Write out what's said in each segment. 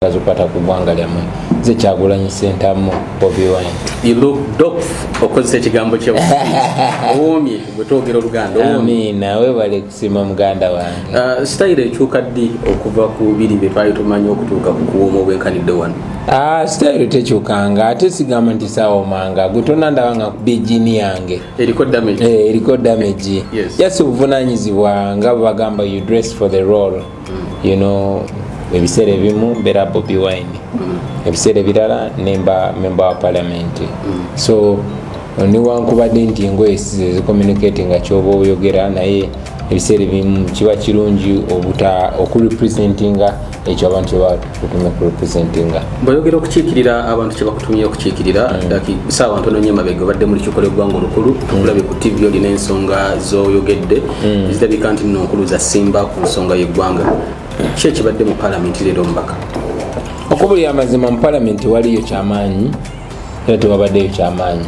azikwata ku ggwanga lyammwe ze Kyagulanyi Ssentamu Bobi Wine. You look dope okozesa ekigambo kyo owoomye bwe twogera Oluganda. Amiina weebale kusima muganda wange. Style ekyuka ddi okuva ku biri bye twali tumanyi okutuuka ku kuwooma obwenkanidde wano? Style tekyukanga ate sigamba nti sawoomanga gwe tonna ndabanga ku bijini yange eriko damage. Eriko damage. Yes. Just obuvunanyizibwa nga bagamba you dress for the role. You know, ebiseera ebimu mbeera Bobi Wine, ebiseera ebirala nemba member wa parliament. So niwankubadde nti engoye zicommunicate nga kyoba oyogera naye ebiseera ebimu kiba kirungi okurepresentinga ekyo abantu kyebakutumye kurepresentinga. Bayogera okukiikirira abantu kyebakutumye okukiikirira saawa ntono nnyo emabega obadde muli kikola eggwanga olukulu tukulabe ku TV olina ensonga z'oyogedde zirabika nti nno nkulu za Simba ku nsonga y'eggwanga. Ki ekibadde mu palamenti leero omubaka? Okubulira amazima mu palamenti waliyo kyamaanyi era tewabaddeyo kyamaanyi.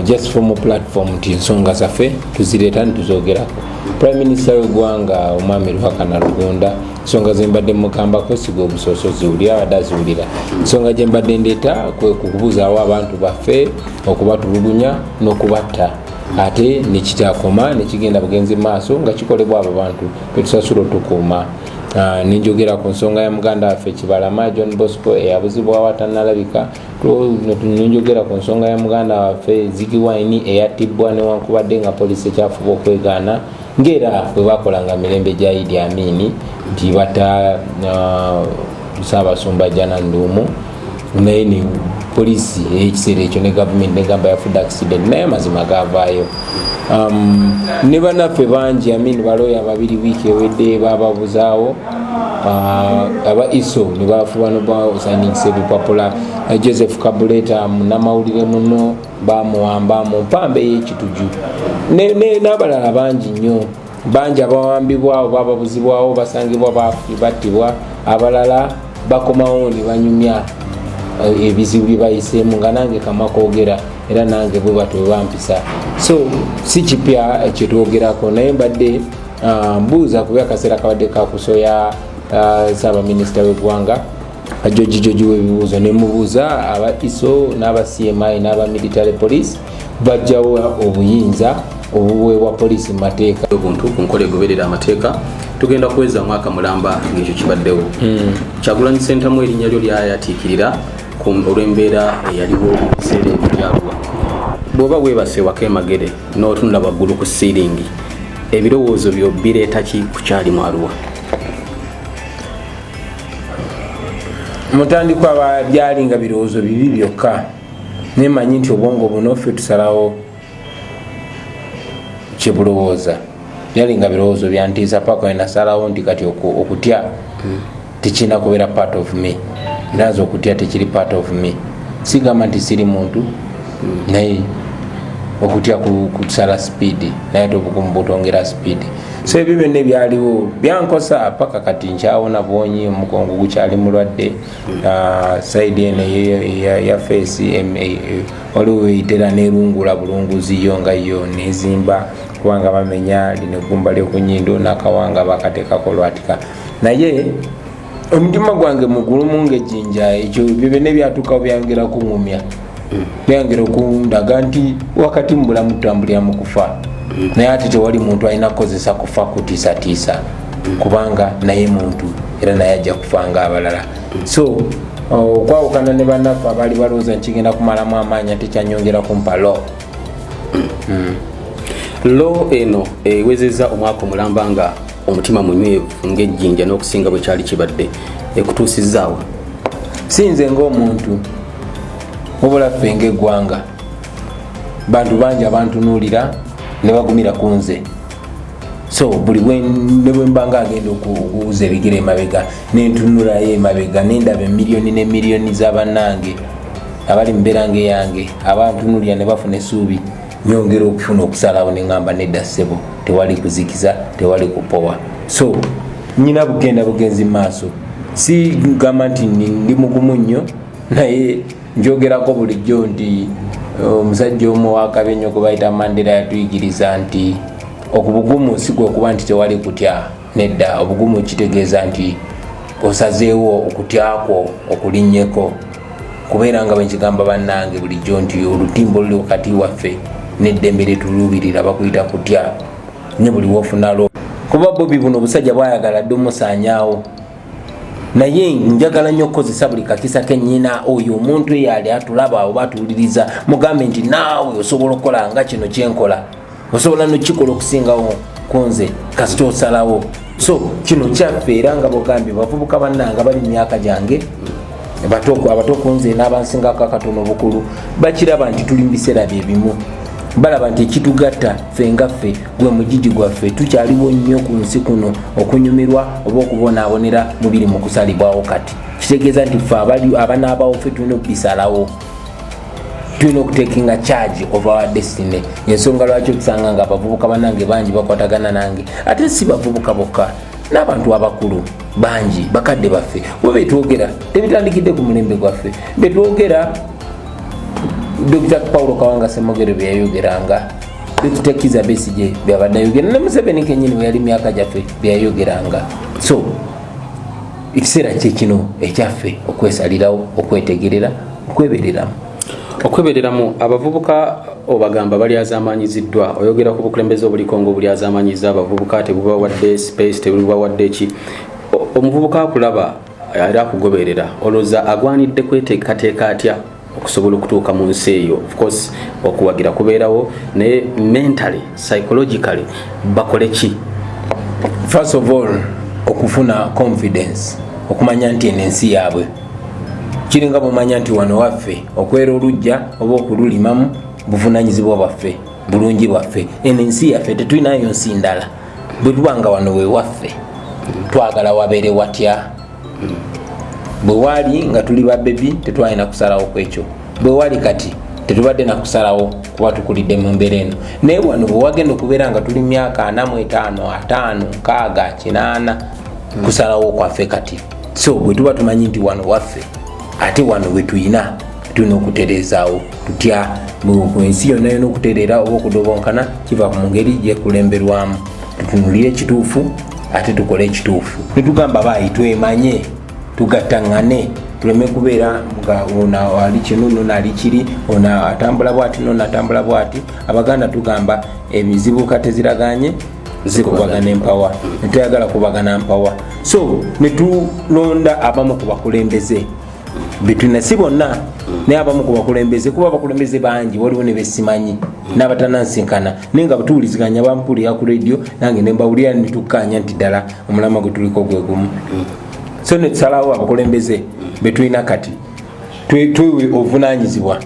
Just from a platform nti ensonga zaffe tuzireeta ntituzogerako. Prime Minister w'eggwanga omwami Ruhakana Rugunda ensonga ze mbadde mugambako siga obusoso ziwulira abadde aziwulira. Ensonga gye mbadde ndeeta kwe kubuuzaawo abantu baffe okubatulugunya n'okubatta ate nekitakoma nekigenda bugenzi maaso nga kikolebwa abo bantu betusasula otukuuma. Ninjogera ku nsonga ya muganda waffe Kibalama John Bosco eyabuzibwa awatanalabika. Ninjogera ku nsonga ya muganda waffe Ziggy Wine eyattibwa newankubadde nga poliisi ekyafuba okwegaana ng'era bwe bakolanga mirembe gya Idi Amin nti batta Ssaabasumba Jana Nduumu naye ni poliisi ekiseera ekyo ne gavumenti negamba yafudde accident naye amazima gaavaayo. Ne bannaffe bangi balooya babiri wiiki ewedde bababuzaawo aba ISO ne bafuba nobaosanyikisa ebipapula. Joseph Kabuleta munnamawulire muno bamuwamba mu mpamba ey'ekituju n'abalala bangi nnyo bangi abawambibwawo bababuzibwawo basangibwa battibwa abalala bakomawo ne banyumya ebizibu bye bayiseemu nga nange kama koogera era nange bwe batwe bampisa. So si kipya kyetwogerako naye mbadde mbuuza kuba akaseera kabadde kakusoya Ssaabaminisita w'eggwanga George w'ebibuuzo ne mubuuza aba ISO n'aba CMI n'aba military police bajjawo obuyinza obuweebwa poliisi mu mateeka obuntu ku nkola egoberera amateeka tugenda kuweza mwaka mulamba ng'ekyo kibaddewo. Kyagulanyi Ssentamu erinnya lyo lyayatiikirira olw'embeera eyaliwo mu biseera ebyalwa. Bw'oba weebase waka emagere n'otunula waggulu ku siiringi ebirowoozo byo bireeta ki ku kyali mu Arua? Mutandikwa byali nga birowoozo bibi byokka nemanyi nti obwongo buno ffe tusalawo kyebulowooza byali nga birowoozo byantiisa paka wenasalawo nti kati okutya tekirina kubeera part of me. Ndaza okutya tekiri part of me. Sigamba nti siri muntu naye okutya kusala speed naye tobukumu butongera speed. So ebyo byonna ebyaliwo byankosa paka kati nkyawona bwonyi omugongo gukyali mulwadde. Side eno ya face waliwo eyitera nerungula bulunguzi yo nga yo nezimba kubanga bamenya lino eggumba ly'okunyindo n'akawanga bakateekako lwatika naye omutima gwange mugulumu ng'ejjinja ekyo byo byonna ebyatuukawo byangera kuŋŋumya byangera okundaga nti wakati mu bulamu tutambulira mu kufa naye ate tewali muntu alina kukozesa kufa kutiisatiisa kubanga naye muntu era naye ajja kufa ng'abalala. So okwawukana ne bannaffe abaali balowooza nkigenda kumalamu amaanyi ate kyanyongera kumpa lo eno ewezezza omwaka omulamba nga omutima munywevu ng'ejjinja n'okusinga bwe kyali kibadde ekutuusizaawa? Sinze ng'omuntu wabula ffe ng'eggwanga bantu bangi abantunuulira ne bagumira ku nze. So buli ne bwe mba ng'agenda okuwuza ebigere emabega nentunulayo emabega nendaba emiliyoni n'emiliyoni z'abannange abali mu mbeera ng'eyange abantunuulira ne bafuna essuubi nyongera okufuna okusalawo ne ngamba nedda ssebo tewali kuzikiza tewali kupowa. So nyina bugenda bugenzi maaso si gamba nti ndi mugumu nnyo naye njogerako bulijjo nti omusajja omu wakabenyo kwe bayita Mandela yatuyigiriza nti okubugumu si kwe kuba nti tewali kutya nedda obugumu kitegeeza nti osazeewo okutyako okulinnyeko kubeera nga bwenkigamba bannange bulijjo nti olutimbo luli wakati waffe n'eddembe lyetuluubirira bakuyita kutya ne buli wofunalo kuba Bobi buno obusajja bwayagala dde omusaanyaawo naye njagala nnyo okukozesa buli kakisa kennyina oyo omuntu eyali atulaba oba atuwuliriza mugambe nti naawe osobola okukola nga kino kyenkola osobola nokikola okusingawo kunze kasita osalawo so kino kyaffe era nga bogambye bavubuka bannanga bali mu myaka gyange abato kunze n'abansingako akatono obukulu bakiraba nti tuli mu biseera bye bimu balaba nti ekitugatta ffe nga ffe gwe mugigi gwaffe tukyaliwo nnyo ku nsi kuno okunyumirwa oba okubonaabonera mubiri mu kusalibwawo kati kitegeeza nti ffe abanaabawo ffe tulina okubisalawo tulina okutekinga charge of our destiny ensonga lwaki okusanga nga abavubuka bannange bangi bakwatagana nange ate si bavubuka bokka n'abantu abakulu bangi bakadde baffe we betwogera tebitandikidde ku mulembe gwaffe betwogera Dr. Paulo Kawanga Semogere byayogeranga Dr. Kiza Besigye byabadde ayogera ne Museveni kennyini bwe yali myaka gyaffe byayogeranga so ekiseera kye kino ekyaffe okwesalirawo okwetegerera okwebereramu abavubuka obagamba bali azamanyiziddwa oyogera ku bukulembeze obulikongo buli azamanyiza abavubuka tebubawadde space tebubawadde ki omuvubuka akulaba ali akugoberera olowooza agwanidde kweteekateeka atya okusobola okutuuka mu nsi eyo of course okuwagira kubeerawo naye mentally psychologically bakole ki first of all okufuna confidence okumanya nti ensi yaabwe kiringa bumanya nti wano waffe okwera olujja oba okululimamu buvunanyizibwa bwaffe bulungi bwaffe ensi yaffe tetulinayo nsi ndala bwe tubanga wano we waffe twagala wabeere watya bwe wali nga tuli babebi tetwalina kusalawo kwekyo bwe wali kati tetubadde nakusalawo kuba tukulidde mu mbeera eno naye wano bwe wagenda okubeera nga tuli myaka 45 5 6 8 kusalawo kwaffe kati so bwe tuba tumanyi nti wano waffe ate wano we tulina okutereezaawo tutya mu nsi yonna yona okutereera oba okudobonkana kiva mu ngeri gyekulemberwamu tutunulire ekituufu ate tukole ekituufu netugamba baayi twemanye tugattangane tuleme kubeera nga ono ali kino nono ali kiri ono atambula bwati nono atambula bwati abaganda tugamba ebizibu kateziraganye zikubagana empawa netuyagala kubagana mpawa so netulonda abamu ku bakulembeze betulina si bonna naye abamu ku bakulembeze kuba abakulembeze bangi waliwo ne besimanyi n'abatanansinkana naye nga batuwuliziganya bampulira ku radio nange ne mbawulira netukkanya nti ddala omulama gwe tuliko gwe gumu so netusalawo abakulembeze betulina kati twewe obuvunanyizibwa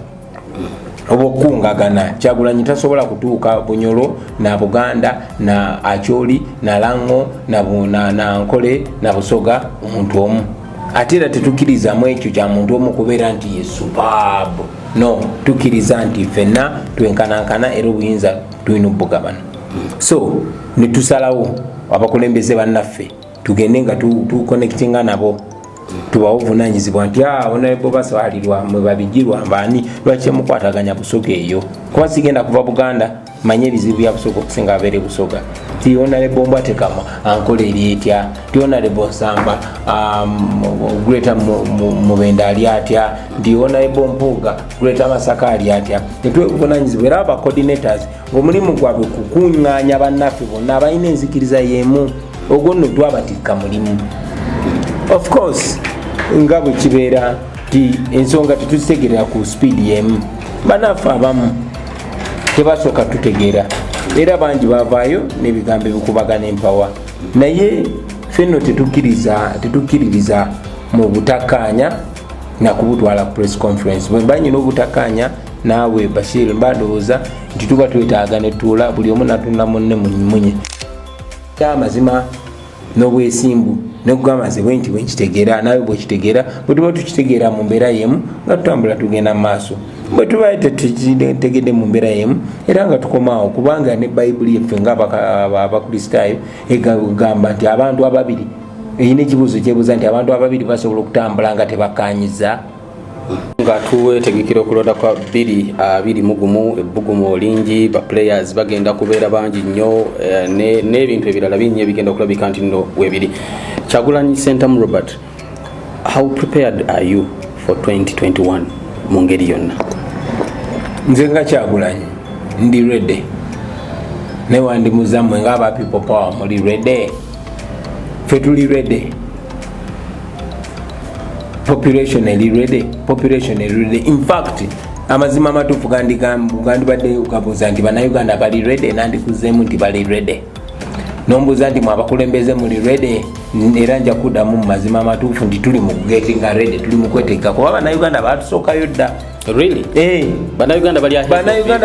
obwokungagana Kyagulanyi tasobola kutuuka Bunyoro na Buganda na Acholi na Lango na Nkole na Busoga omuntu omu ate era tetukkirizamu ekyo kya muntu omu kubeera nti ye superb no tukkiriza nti ffenna twenkanankana era obuyinza tulina obugabana so netusalawo abakulembeze bannaffe tugende nga tuconnectinga nabo tubawo obuvunanyizibwa nti onabo baswalirwa mwe babigirwa mbaani lwaki mukwataganya Busoga eyo kuba sigenda kuva Buganda manye ebizibu bya Busoga okusinga abeere Busoga ti onalebo Mbwatekama ankola eri etya ti onalebo Nsamba Greater Mubenda ali atya ti onalebo Mpuuga Greater Masaka ali atya netwebuvunanyizibwa era aba coordinators ng'omulimu gwabwe kukuŋŋaanya bannaffe bonna abalina enzikiriza y'emu ogwo nno twabatikka mulimu of course nga bwe kibeera ti ensonga tetuzitegerera ku speed y'emu bannaffe abamu tebasooka tutegeera era bangi bavaayo n'ebigambo ebikubagana empawa naye ffenno tetukkiririza mu butakkaanya nakubutwala ku press conference bwe mba nyina obutakkaanya naawe Bashir mbandowooza nti tuba twetaaga netuula buli omu natunda munne munye amazima n'obwesimbu nekugamba bwe nti bwenkitegeera nawe bwekitegeera bwe tuba tukitegeera mu mbeera yemu nga tutambula tugenda mu maaso bwe tuba tekitegedde mu mbeera yemu era nga tukomaawo kubanga ne bayibuli yeffe ng'abakristaayo egamba nti abantu ababiri eyina ekibuuzo kyebuuza nti abantu ababiri basobola okutambula nga tebakkaanyiza nga tuwetegekera okulonda kwa 2021 ebbugumu lingi ba players bagenda kubeera bangi nnyo n'ebintu ebirala bingi ebigenda okulabika nti nno webiri Kyagulanyi Sentamu Robert, how prepared are you for 2021 mu ngeri yonna? Nze nga Kyagulanyi ndi ready. Newandi muzammwe ng'aba people power muli ready. Ffe tuli ready. Population eri ready. In fact, amazima matuufu gandibadde ukabuuza nti bannayuganda bali ready, nandikuzeemu nti bali ready. Nombuuza nti mwabakulembeze muli ready, era nja kuddamu mu mazima matuufu nti tuli mu gettinga ready, tuli mu kwetegeka kuba bannayuganda batusookayo dda. Really? Bannayuganda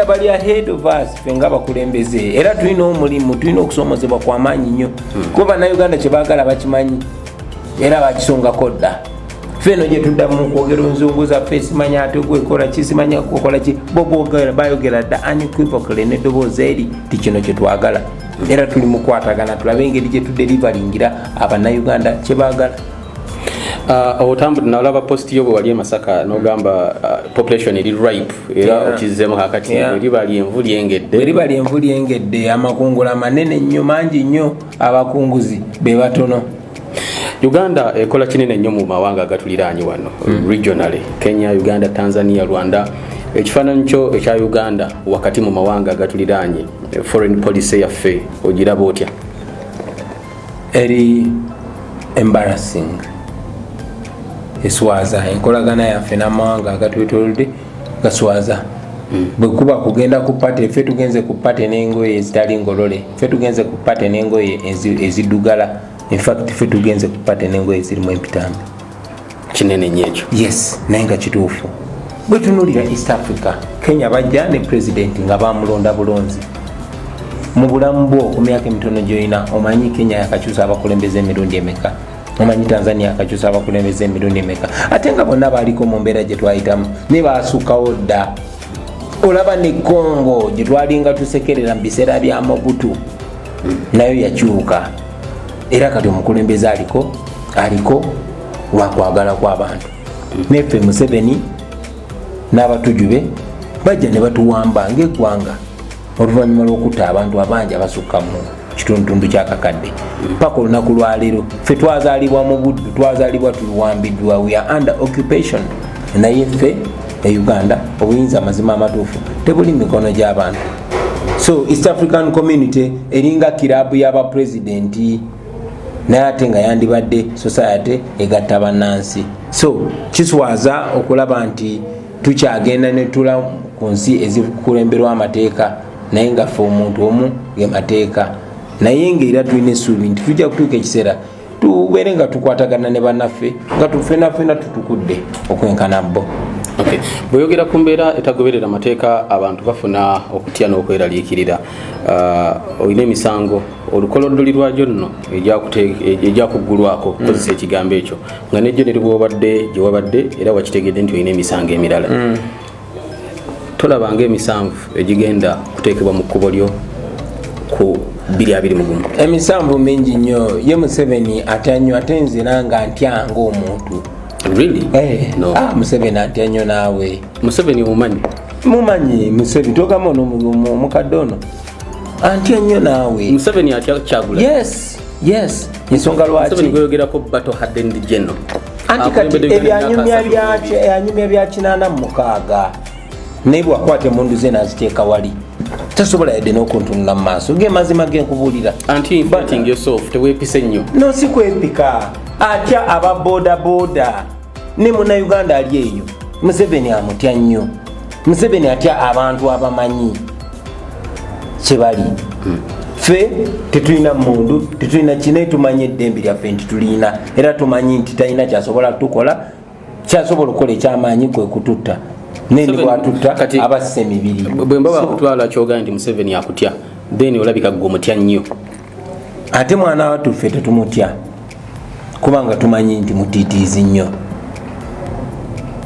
bali ahead of us ffe nga bakulembeze, era tulina omulimu, tulina okusoomozebwa kw'amaanyi nnyo kuba bannayuganda kye baagala bakimanyi era bakisongako dda. Feno gye tuddamu kwogera nzungu zaffe simanya ate gwekola ki simanya kukola ki bayogera dda unequivocally n'eddoboozi eri ti kino kye twagala, era tuli mu kwatagana tulabe engeri gye tuderivalingira abannayuganda kye baagala. Otambudde nalaba post yo bwe wali e Masaka n'ogamba population eri ripe era okizzeemu kakati eribali envu lyengedde amakungula manene nnyo mangi nnyo abakunguzi be batono. Uganda ekola kinene nnyo mu mawanga agatuliraanye wano regionally, Kenya, Uganda, Tanzania, Rwanda. Ekifaananyi kyo ekya Uganda wakati mu mawanga agatuliraanye, foreign policy yaffe ogiraba otya? Eri embarrassing. Eswaza enkolagana yaffe n'amawanga agatwetoolodde gaswaza. Bwe kuba kugenda ku pate, ffe tugenze ku pate n'engoye ezitali ngolole, ffe tugenze ku pate n'engoye eziddugala. In fact, ffe tugenze ku pate n'engoye zirimu empitambi. Kinene nnyo ekyo. Yes, naye nga kituufu. Bwe tunuulira East Africa, Kenya bajja ne president nga bamulonda bulonzi. Mu bulamu bwo ku myaka emitono gy'olina omanyi Kenya yakakyusa abakulembeze emirundi emeka, omanyi Tanzania yakakyusa abakulembeze emirundi emeka, ate nga bonna baaliko mu mbeera gye twayitamu ne baasukkawo dda. Olaba ne Congo gye twalinga tusekerera mu biseera bya Mobutu nayo yakyuka. Era kati omukulembeze aliko lwakwagala kw'abantu. Neffe Museveni n'abatujube bajja ne batuwamba ng'eggwanga oluvannyuma lw'okutta abantu abangi abasukka mu kitundu ky'akakadde. Paka olunaku lwaleero ffe twazaalibwa mu buddu, twazaalibwa tuwambiddwa, we are under occupation. Naye ffe e Uganda obuyinza amazima amatuufu tebuli mikono gy'abantu. So East African Community eringa kirabu y'abapresidenti naye ate nga yandibadde society egatta bannansi. So kiswaza okulaba nti tukyagenda ne tula ku nsi ezikulemberwa amateeka naye nga ffe omuntu omu ge mateeka, naye ng'era tulina essuubi nti tujja kutuuka ekiseera tubeere nga tukwatagana ne bannaffe nga tufenafena tutukudde okwenkana bo. Okay. Bweyogera ku mbeera etagoberera amateeka abantu bafuna okutya n'okweraliikirira, olina emisango olukoloddoli lwagyo nno ejyakuggulwako kukozesa ekigambo ekyo nga nejjo ne libwobadde gye wabadde era wakitegedde nti olina emisango emirala. Tolabanga emisanvu egigenda kuteekebwa mu kkubo lyo ku 2021? Emisanvu mingi nnyo. Ye Museveni atya nnyo ate nzira nga ntya ng'omuntu. Really? No. Museveni atya nnyo naawe. Museveni mumanyi Museveni togamba omukadde ono antya nnyo naawe. Museveni atya Kyagulanyi? Yes. Ensonga lwaki Museveni gweyogerako battle hardened general. Anti kati ebyanyumya bya 86 naye bwakwata emundu ze naziteeka wali tasobola yadde n'okuntunula mu maaso ge mazima genkubuulira. Anti inviting yourself teweepise nnyo. No, si kwepika. Atya aba boda ne munnayuganda ali eyo Museveni amutya nnyo. Museveni atya abantu abamanyi kye bali. Ffe tetulina mundu, tetulina kine, tumanyi eddembe lyaffe nti tulina, era tumanyi nti talina kyasobola tukola, kyasobola okukola ekyamaanyi kwe kututta. Nene bwatutta abasse emibiri. Bwe mbaba kutwala kyoga nti Museveni akutya, then olabika gwe omutya nnyo. Ate mwana wattu ffe tetumutya kubanga tumanyi nti mutiitiizi nnyo.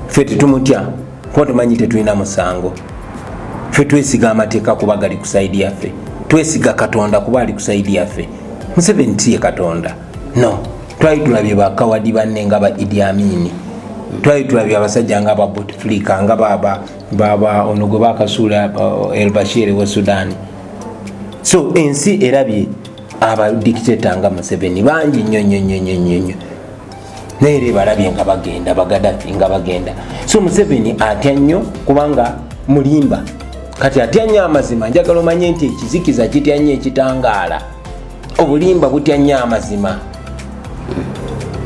Ffe tetumutya kuba tumanyi tetulina musango. Ffe twesiga amateeka kuba gali ku saidi yaffe, twesiga Katonda kuba ali ku saidi yaffe. Museveni tiye Katonda, no. Twali tulabye bakawadi banne nga ba Idi Amin, twali tulabye abasajja nga ba Bouteflika, nga baba ono gwe bakasuula El Bashir wa Sudan. So ensi erabye aba dictator nga Museveni bangi nnyo naye balabye nga bagenda Bagadafi nga bagenda. So Museveni atya nnyo kubanga mulimba kati atya nnyo amazima. Njagala omanye nti ekizikiza kitya nnyo ekitangaala, obulimba butya nnyo amazima.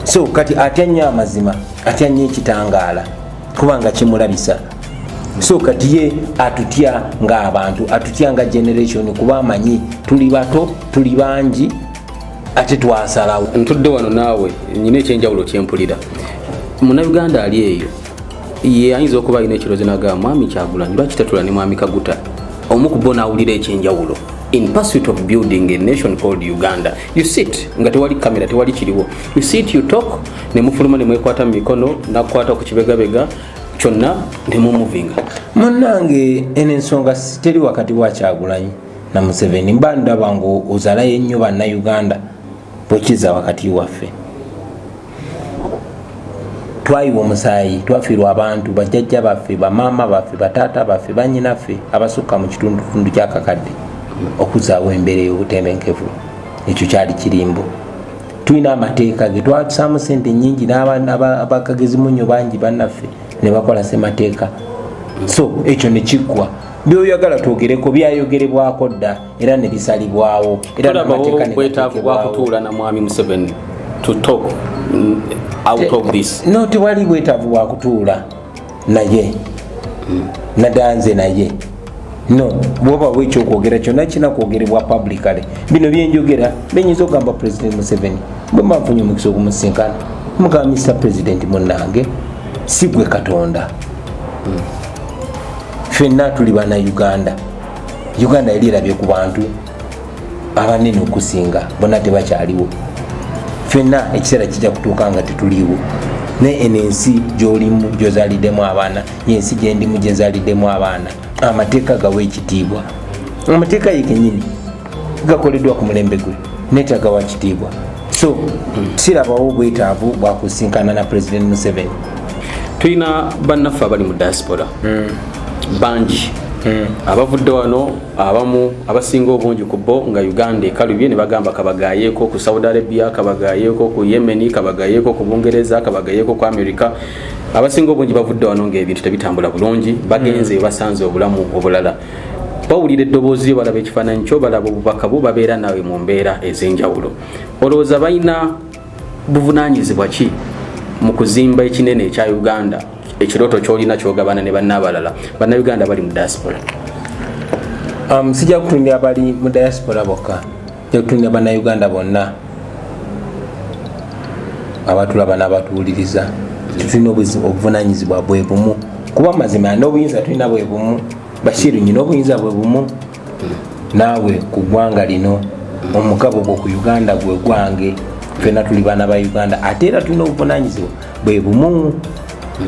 So kati atya nnyo amazima, atya nnyo ekitangaala kubanga kimulabisa. So kati ye atutya ng'abantu, atutya nga generation kuba amanyi tuli bato tuli bangi ate twasalawo. Ntudde wano naawe nyina ekyenjawulo kyempulira. Munnayuganda ali eyo ye ayinza okuba alina ekirozi naga mwami Kyagulanyi lwaki tatula ne mwami Kaguta omu ku bo n'awulira ekyenjawulo in pursuit of building a nation called Uganda. You sit nga tewali kamera tewali kiriwo, you sit you talk ne mufuluma ne mwekwata mu mikono nakwata ku kibegabega kyonna ne mumuvinga. Munnange ene ensonga teri wakati wa Kyagulanyi na Museveni. Mba ndaba ngu ozalayo ennyo bannayuganda bwekiza wakati waffe. Twayiwa omusaayi, twafiirwa abantu, bajjajja baffe, bamaama baffe, bataata baffe, bannyinaffe abasukka mu kitundu kyakakadde okuzaawo embeera ey'obutebenkevu. Ekyo kyali kirimbo. Tulina amateeka ge twatusaamu ssente nnyingi n'abakagezi munnyo bangi bannaffe ne bakola ssemateeka. So ekyo ne kiggwa. Byoyagala twogereko byayogerebwako dda era ne bisalibwawo. Era n'amateeka ne bwetaavu bwa kutuula na mwami Museveni to talk out of this. No, tewali bwetaavu bwa kutuula naye nadanze naye. No, bwoba bwekyokwogera kyonna kina kwogerebwa publicly. Bino byenjogera benyinza okugamba President Museveni bwe mbafunye omukisa okumusinkana mugamba Mr. President munnange si gwe Katonda. Ffenna tuli bana Uganda. Uganda yali erabye ku bantu abanene okusinga bonna tebakyaliwo. Ffenna ekiseera kijja kutuuka nga tetuliiwo. Ne ensi gy'olimu gy'ozaliddemu abaana yensi gyendimu gyenzaliddemu abaana. Amateeka gawa ekitiibwa. Amateeka ye kennyini gakoleddwa ku mulembe gwe netagawa kitiibwa. So sirabawo bwetaavu bwa kusinkana na President Museveni. Tulina bannaffe abali mu diaspora bangi abavudde wano, abamu abasinga obungi ku bo nga Uganda ekalubye ne bagamba kabagayeeko ku Saudi Arabia, kabagayeeko ku Yemen, kabagayeeko ku Bungereza, kabagayeeko ku America. Abasinga obungi bavudde wano ng'ebintu tebitambula bulungi, bagenze basanze obulamu obulala. Bawulira eddoboozi, balaba ekifaananyi kyo, balaba obubaka bo, babeera nawe mu mbeera ez'enjawulo. Olowooza balina buvunaanyizibwa ki mu kuzimba ekinene ekya Uganda, ekirooto kyolina kyogabana ne bannaabalala bannayuganda bali mu diaspora? Sijja kutunira bali mu diaspora bokka, sijja kutunira bannayuganda bonna abatulaba n'abatuwuliriza. Tulina obuvunaanyizibwa bwe bumu kuba mazima n'obuyinza tulina bwe bumu. Bashiru nyina obuyinza bwe bumu naawe ku ggwanga lino, omugabo gwo ku Uganda gwe gwange, ffenna tuli baana ba Uganda ate era tulina obuvunaanyizibwa bwe bumu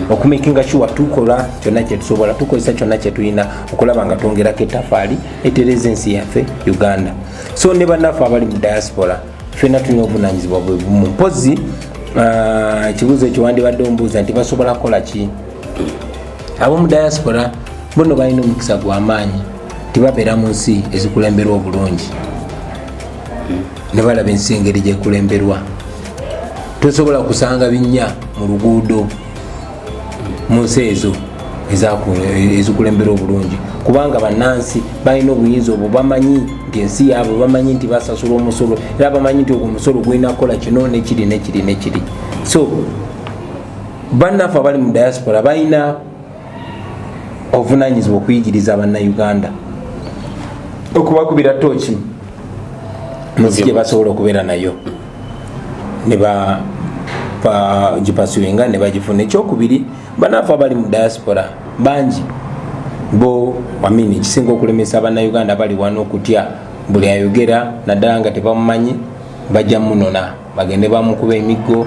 okumakinga sure tukola kyonna kye tusobola, tukozesa kyonna kye tulina okulaba nga twongerako ettafaali etereza ensi yaffe Uganda. So ne bannaffe abali mu diaspora ffenna tulina obuvunaanyizibwa bwe bumu. Mpozi ekibuuzo ekyo wandibadde ombuuza nti basobola kukola ki? Ab'omu diaspora bono balina omukisa gw'amaanyi, tibabeera mu nsi ezikulemberwa obulungi ne balaba ensi engeri gyekulemberwa. Tosobola kusanga binnya mu luguudo mu nsi ezo ezikulemberwa obulungi kubanga bannansi balina obuyinza obwo, bamanyi nti ensi yaabwe, bamanyi nti basasula omusolo era bamanyi nti ogwo omusolo gulina kukola kino nekiri nekiri nekiri. So bannaffe abali mu diaspora balina obuvunaanyizibwa okuyigiriza bannayuganda, okubakubira tooki mu nsi gye basobola okubeera nayo ne bagipasuwenga ne bagifuna. Ekyokubiri, bannaffe abali mu diaspora bangi bo ekisinga okulemesa bannayuganda bali wano okutya buli ayogera naddala nga tebamumanyi bajja munona, bagende bamukuba emiggo,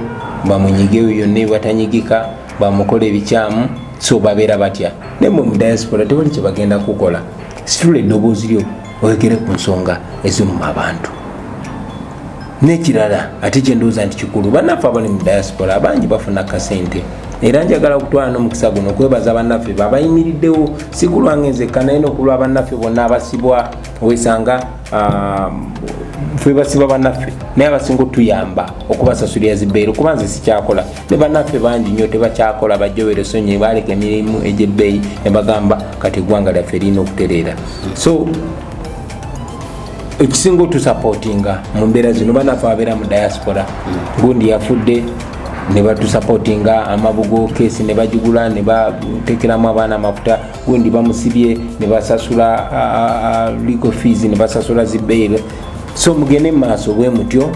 bamunyigeyo yonna ebatanyigika, bamukola ebikyamu. So babeera batya. Naye mu diaspora tewali kye bagenda kukola, situla eddoboozi lyo oyogere ku nsonga eziruma abantu. N'ekirala ate kye ndowooza nti kikulu, bannaffe abali mu diaspora abangi bafuna kasente era njagala okutwala n'omukisa guno okwebaza bannaffe babayimiriddewo, si kulwa ngenze naye n'okulwa bannaffe bonna abasibwa. Wesanga ffe basiba bannaffe naye abasinga otuyamba okubasasulira zibeeru kuba nze sikyakola ne bannaffe bangi nnyo tebakyakola bajjobera esonyi baleka emirimu egyebbeeyi ne bagamba kati eggwanga lyaffe erina okutereera so ekisinga otusupportinga mu mbeera zino bannaffe ababeera mu diaspora gundi yafudde ne batusupportinga amabugo kesi ne bagigula ne batekeramu abaana amafuta gundi bamusibye ne basasula legal fees ne basasula zibeeru so mugende maaso bwe mutyo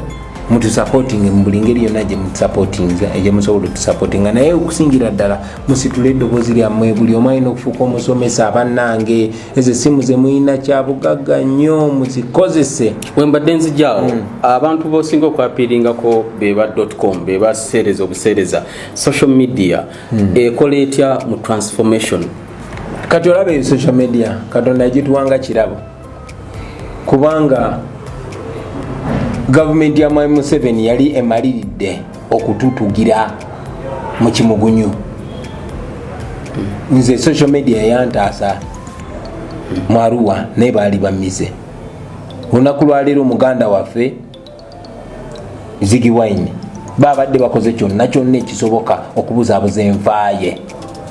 mutusupporting mu buli ngeri yonna gye mutusupportinga gye musobola otusupportinga naye okusingira ddala musitule eddoboozi lyammwe buli omu alina okufuuka omusomesa abannange ezo essimu ze mulina kyabugagga nnyo muzikozese wembadde nzijaawo abantu bosinga okwapiiringako beba .com beba seereza obuseereza social media ekola etya mu transformation kati olabe social media katonda yagituwanga kirabo kubanga gavumenti ya Mwai Museveni yali emaliridde okututugira mu kimugunyu nze social media yantaasa mu Arua naye baali bamize olunaku lwaleero muganda waffe Ziggy Wine babadde bakoze kyonna kyonna ekisoboka okubuzaabuza envaaye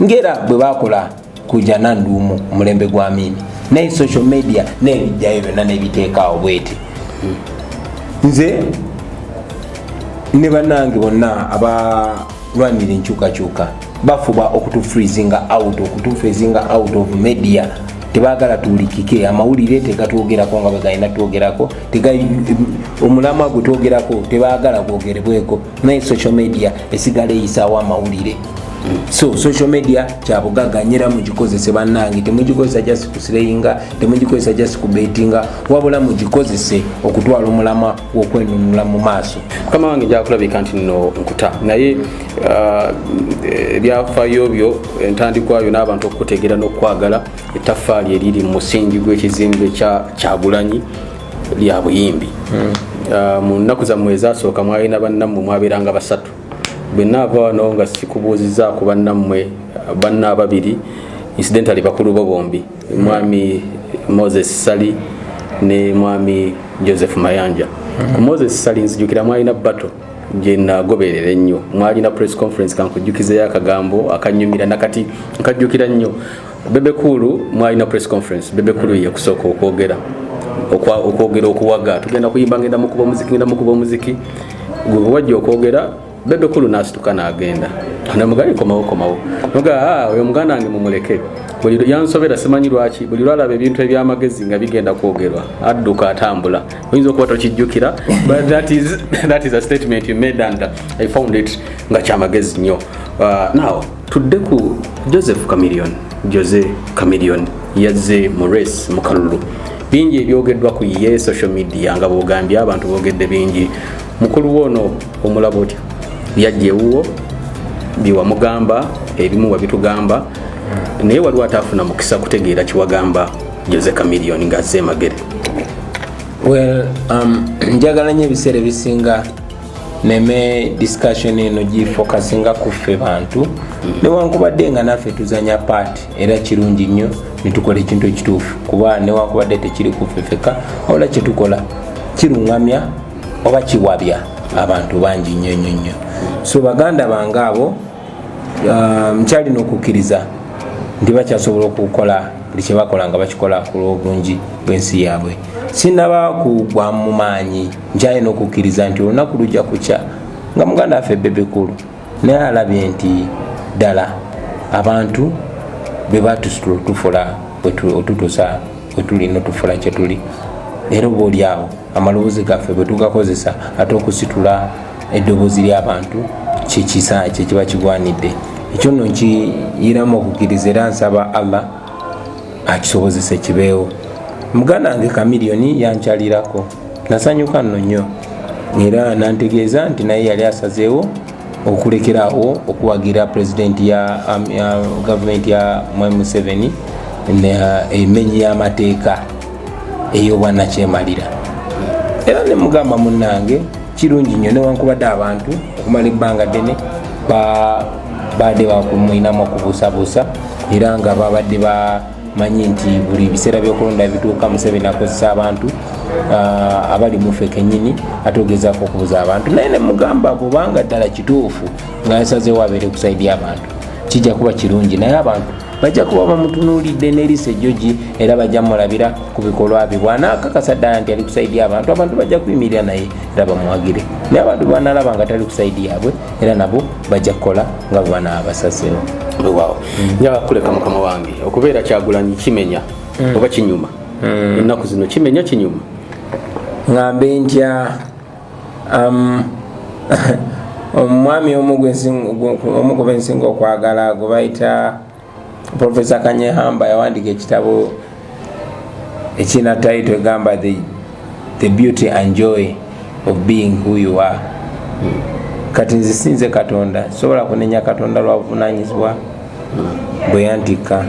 ngera bwe bakola kuja Nanduumu mulembe gwa Amini naye social media nebijjayo byonna nebiteekaawo bwete nze ne bannange bonna abalwanira enkyukakyuka bafuba okutufreezinga out of media tebaagala tuwulikike amawulire tegatwogerako nga bwe galina twogerako omulamwa gwe twogerako tebaagala gwogerebweko naye social media esigala eyisaawo amawulire so social media kyabugaganyira mugikozese bannange temugikozesa just kusireyinga temugikozesa just kubetinga wabula mugikozese okutwala omulamwa gw'okwenunula mu maaso mukama wange njakulabika nti nno nkuta naye ebyafaayo byo entandikwayo n'abantu okutegeera n'okwagala ettaffaali eriri mu musingi gw'ekizimbe kya Kyagulanyi lya buyimbi mu nnaku zammwe ezasooka mwalina bannammwe mwabeeranga basatu bwenaava wano nga sikubuuziza ku bannammwe banna ababiri incidentally bakulu bo bombi mwami Moses Sali ne mwami Joseph Mayanja Moses Sali nzijukira mwalina battle gye nagoberera ennyo mwalina press conference kankujjukizeyo akagambo akanyumira nakati nkajjukira nnyo Bebe Kulu mwalina press conference Bebe Kulu ye kusooka okwogera okuwaga tugenda kuyimba ngenda mukuba muziki gwe wajja okwogera Bebe Kulu nasituka n'agenda anamugaye komawo noga oyo muganda wange mumuleke buli yansobera simanyi lwaki buli lwalaba ebintu ebyamagezi nga bigenda kwogerwa adduka atambula oyinza okuba tokijjukira but that is a statement you made and I found it nga kyamagezi nnyo now tudde ku Jose Chameleone yazze mu race mu kalulu bingi ebyogeddwa ku ye social media nga bogambye abantu bogedde bingi mukulu wono omulabo otya yajjewuwo biwamugamba ebimu wabitugamba naye waliwo ataafuna mukisa kutegeera kiwagamba Jose Chameleone ng'azze emagere well njagala nnyo ebiseera ebisinga neme discussion eno gifokasinga ku ffe bantu newankubadde nga naffe tuzanya part era kirungi nnyo nitukola ekintu ekituufu kuba newankubadde tekiri ku ffe feka wabula kyetukola kiruŋŋamya oba kiwabya abantu bangi nnyo so baganda bange abo nkyalina okukkiriza nti bakyasobola okukola buli kyebakola nga bakikola ku lw'obulungi bw'ensi yaabwe sinaba kugwa mu maanyi nkyalina okukkiriza nti olunaku lujja kukya nga muganda waffe Bebe Kulu naye alabye nti ddala abantu be batufula otutusa wetulina otufula kyetuli era oba oli awo amaloboozi gaffe bwe tugakozesa ate okusitula eddoboozi ly'abantu kyekisa kyekiba kigwanidde ekyo nno nkiyiramu okukkiriza era nsaba Allah akisobozese kibeewo muganda wange Chameleone yankyalirako nasanyuka nno nnyo era nantegeeza nti naye yali asazeewo okulekeraawo okuwagira pulezidenti ya gavumenti ya Mwai Museveni emenyi y'amateeka ey'obwannakyemalira era ne mugamba munnange kirungi nnyo newankubadde abantu okumala ebbanga ddene badde bakumwinamu okubuusabuusa era nga babadde bamanyi nti buli biseera by'okulonda bituuka Museveni akozesa abantu abali mufe kenyini atogezako okubuza abantu naye nemugamba bwobanga ddala kituufu nga yasazewo abeere kusaidi abantu kijja kuba kirungi naye abantu bajja kuba bamutunuulidde n'erisa ejjogi era bajja mulabira ku bikolwa bye bw'anaakakasa ddala nti ali kusaidi abantu bajja kuyimirira naye era bamuwagire naye abantu bwanalaba nga tali kusaidi yaabwe era nabo bajja kukola nga bwe banaabasazeewo. Wow. Njaga kuleka mukama wange okubeera Kyagulanyi kimenya oba kinyuma ennaku zino kimenya kinyuma ngambe ntya omwami omu ku bensinga okwagala gwe bayita Professor Kanyehamba yawandiika ekitabo ekina title egamba the beauty and joy of being who you are. Kati nze sinze Katonda sobola kunenya Katonda lwa buvunanyizibwa bwe yantika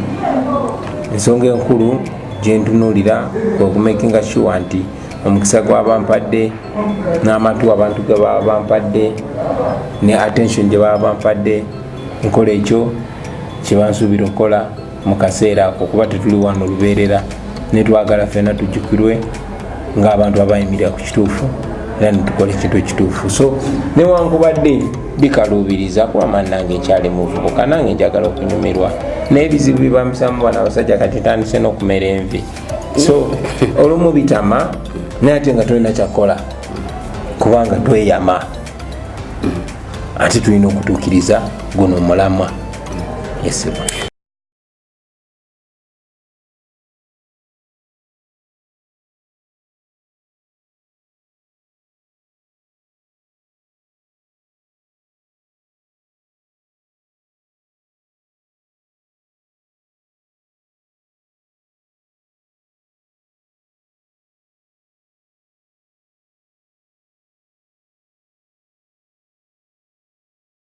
ensonga enkulu gye ntunuulira okumakinga sure nti omukisa gw'abampadde n'amatu abantu ge baba bampadde ne attention gye baba bampadde nkola ekyo kyebansuubira okukola mu kaseera ako kuba tetuli wano lubeerera netwagala ffenna tujjukirwe ng'abantu abayimirira ku kituufu era netukola ekintu ekituufu. So newankubadde bikaluubiriza kuba mani nange nkyali muvubuka nange njagala okunyumirwa n'ebizibu bibamisamu bana abasajja kati tandise n'okumera envi so olumu bitama naye ate nga tolina kyakola kubanga tweyama ate tulina okutuukiriza guno omulamwa yesibwa.